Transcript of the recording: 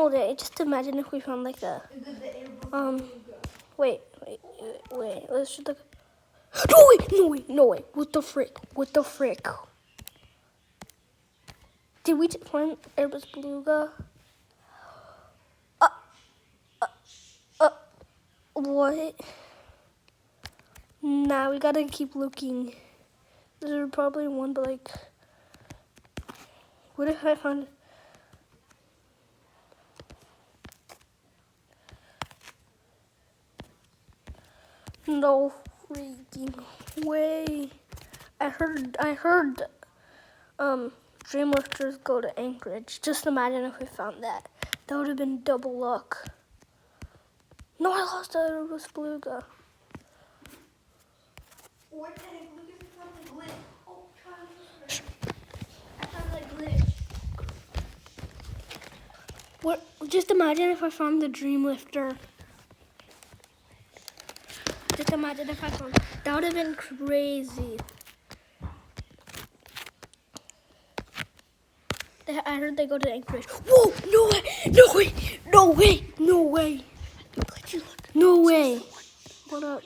normal day. Just imagine if we found like a wait. Let's just look. No way. What the frick? Did we just find Airbus Beluga? What? Nah, we gotta keep looking. There's probably one, but like, what if I found? No freaking way! I heard Dreamlifters go to Anchorage. Just imagine if we found that. That would have been double luck. No, I lost the Airbus Beluga. Or technically, if it's something glitch. Oh, I found like glitch. What? Just imagine if I found the Dreamlifter. Just imagine if I found. That would have been crazy. I heard they go to Anchorage. Whoa! No way! Glitchy look. No way! What up?